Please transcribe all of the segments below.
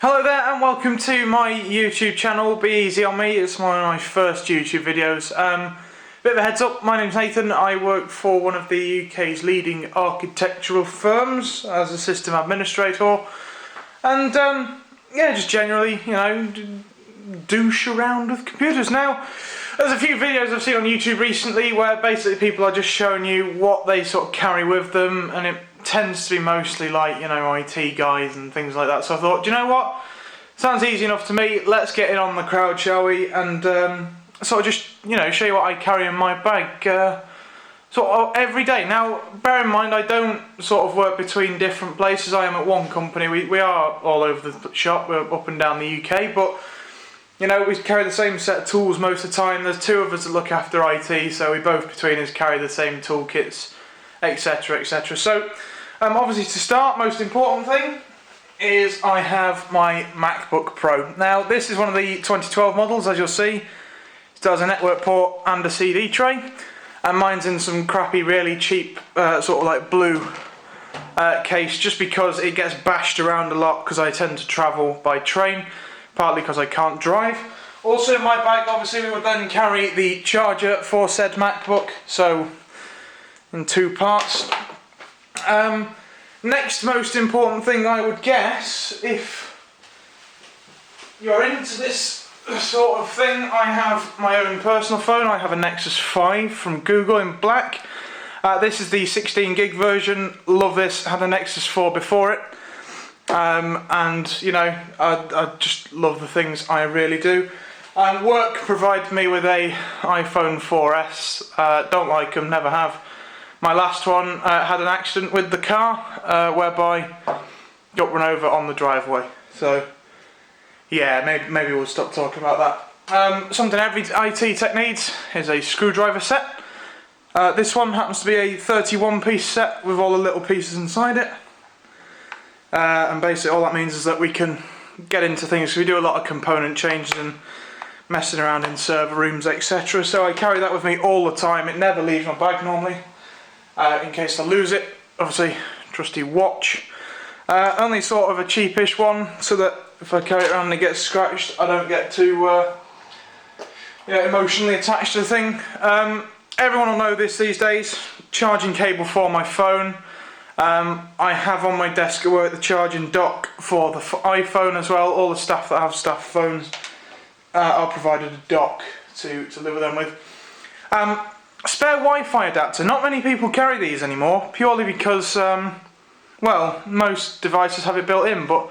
Hello there and welcome to my YouTube channel. Be easy on me, it's one of my first YouTube videos. Bit of a heads up, my name's Nathan. I work for one of the UK's leading architectural firms as a system administrator, and yeah, just generally, you know, douche around with computers. Now, there's a few videos I've seen on YouTube recently where basically people are just showing you what they sort of carry with them, and it tends to be mostly like, you know, IT guys and things like that. So I thought, do you know what? Sounds easy enough to me. Let's get in on the crowd, shall we? And sort of just, you know, show you what I carry in my bag sort of every day. Now, bear in mind, I don't sort of work between different places. I am at one company. We are all over the shop. We're up and down the UK, but you know, we carry the same set of tools most of the time. There's two of us that look after IT, so we both between us carry the same toolkits, etc, etc. So obviously, to start, most important thing is I have my MacBook Pro. Now, this is one of the 2012 models, as you'll see. It does a network port and a CD tray, and mine's in some crappy, really cheap sort of like blue case, just because it gets bashed around a lot because I tend to travel by train, partly because I can't drive. Also in my bag, obviously, we would then carry the charger for said MacBook, so in two parts. Next most important thing, I would guess, if you're into this sort of thing, I have my own personal phone. I have a Nexus 5 from Google in black. This is the 16 gig version. Love this. Had a Nexus 4 before it. And you know, I just love the things, I really do. Work provided me with a iPhone 4S. Don't like them, never have. My last one had an accident with the car whereby got run over on the driveway. So yeah, maybe we'll stop talking about that. Something every IT tech needs is a screwdriver set. This one happens to be a 31-piece set with all the little pieces inside it. And basically all that means is that we can get into things. We do a lot of component changes and messing around in server rooms, etc. So I carry that with me all the time. It never leaves my bag normally. In case I lose it, obviously, trusty watch. Only sort of a cheapish one, so that if I carry it around and it gets scratched, I don't get too emotionally attached to the thing. Everyone will know this these days. Charging cable for my phone. I have on my desk at work the charging dock for the iPhone as well. All the staff that have staff phones are provided a dock to live with them with. Spare Wi-Fi adapter. Not many people carry these anymore, purely because, well, most devices have it built in, but,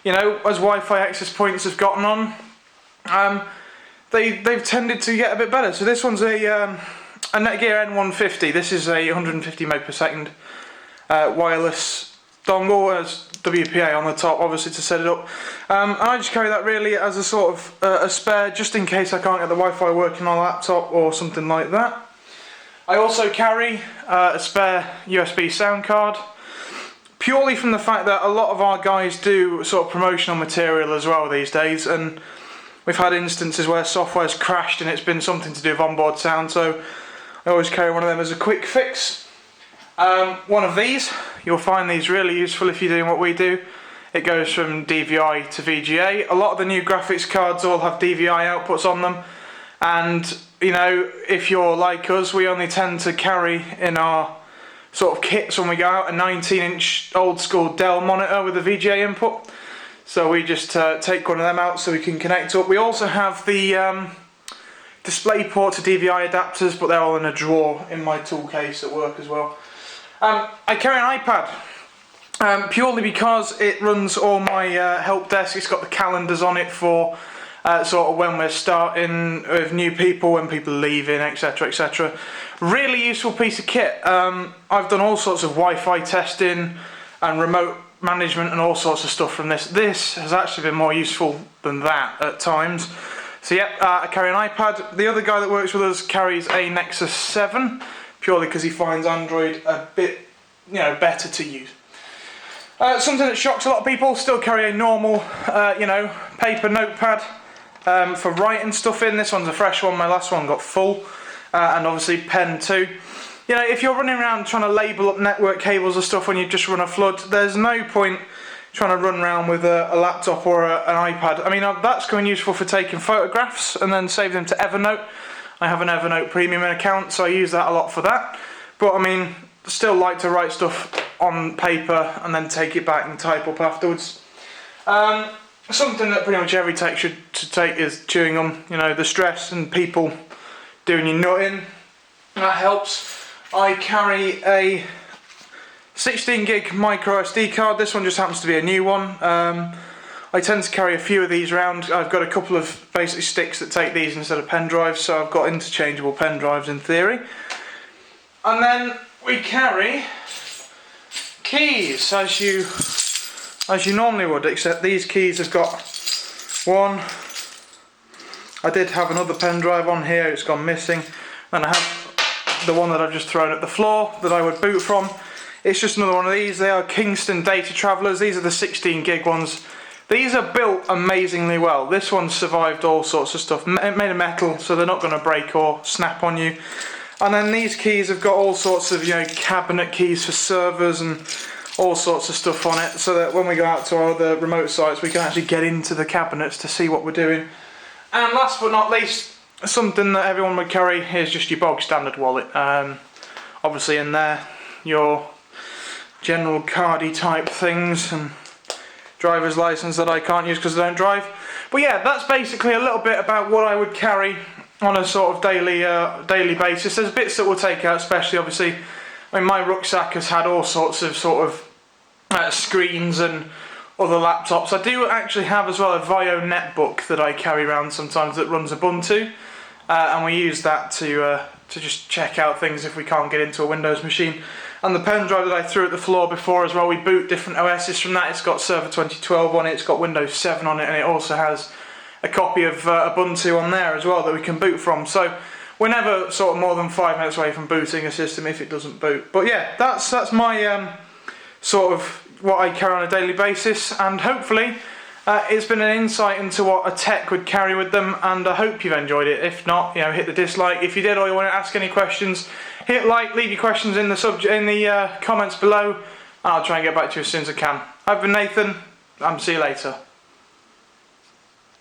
you know, as Wi-Fi access points have gotten on, they've tended to get a bit better. So this one's a Netgear N150. This is a 150 meg per second wireless dongle, as WPA on the top, obviously, to set it up. And I just carry that really as a sort of a spare, just in case I can't get the Wi-Fi working on a laptop or something like that. I also carry a spare USB sound card, purely from the fact that a lot of our guys do sort of promotional material as well these days, and we've had instances where software's crashed and it's been something to do with onboard sound, so I always carry one of them as a quick fix. One of these, you'll find these really useful if you're doing what we do. It goes from DVI to VGA. A lot of the new graphics cards all have DVI outputs on them, and you know, if you're like us, we only tend to carry in our sort of kits when we go out a 19-inch old school Dell monitor with a VGA input. So we just take one of them out so we can connect up. We also have the display port to DVI adapters, but they're all in a drawer in my tool case at work as well. I carry an iPad, purely because it runs all my help desk. It's got the calendars on it for sort of when we're starting with new people, when people are leaving, etc, etc. Really useful piece of kit. I've done all sorts of Wi-Fi testing and remote management and all sorts of stuff from this. This has actually been more useful than that at times. So yeah, I carry an iPad. The other guy that works with us carries a Nexus 7, purely because he finds Android a bit, you know, better to use. Something that shocks a lot of people, still carry a normal, you know, paper notepad for writing stuff in. This one's a fresh one, my last one got full, and obviously pen too. You know, if you're running around trying to label up network cables and stuff when you've just run a flood, there's no point trying to run around with a laptop or an iPad. I mean, that's going useful for taking photographs and then save them to Evernote. I have an Evernote premium account, so I use that a lot for that. But I mean, still like to write stuff on paper and then take it back and type up afterwards. Something that pretty much every tech should take is chewing gum. You know, the stress and people doing your nut in, that helps. I carry a 16 gig micro SD card. This one just happens to be a new one. I tend to carry a few of these around. I've got a couple of basic sticks that take these instead of pen drives, so I've got interchangeable pen drives in theory. And then we carry keys as you normally would, except these keys have got one. I did have another pen drive on here, it's gone missing. And I have the one that I've just thrown at the floor that I would boot from. It's just another one of these. They are Kingston Data Travelers. These are the 16 gig ones. These are built amazingly well. This one survived all sorts of stuff. Made of metal, so they're not going to break or snap on you. And then these keys have got all sorts of, you know, cabinet keys for servers and all sorts of stuff on it, so that when we go out to our other remote sites, we can actually get into the cabinets to see what we're doing. And last but not least, something that everyone would carry is just your bog standard wallet. Obviously in there, your general cardy type things and driver's license that I can't use because I don't drive. But yeah, that's basically a little bit about what I would carry on a sort of daily basis. There's bits that we'll take out, especially obviously, I mean, my rucksack has had all sorts of screens and other laptops. I do actually have as well a Vio netbook that I carry around sometimes that runs Ubuntu, and we use that to just check out things if we can't get into a Windows machine. And the pen drive that I threw at the floor before as well, we boot different OSs from that. It's got Server 2012 on it, it's got Windows 7 on it, and it also has a copy of Ubuntu on there as well that we can boot from. So we're never sort of more than 5 minutes away from booting a system if it doesn't boot. But yeah, that's my sort of what I carry on a daily basis, and hopefully it's been an insight into what a tech would carry with them, and I hope you've enjoyed it. If not, you know, hit the dislike. If you did or you want to ask any questions, hit like, leave your questions in the comments below, and I'll try and get back to you as soon as I can. I've been Nathan, see you later.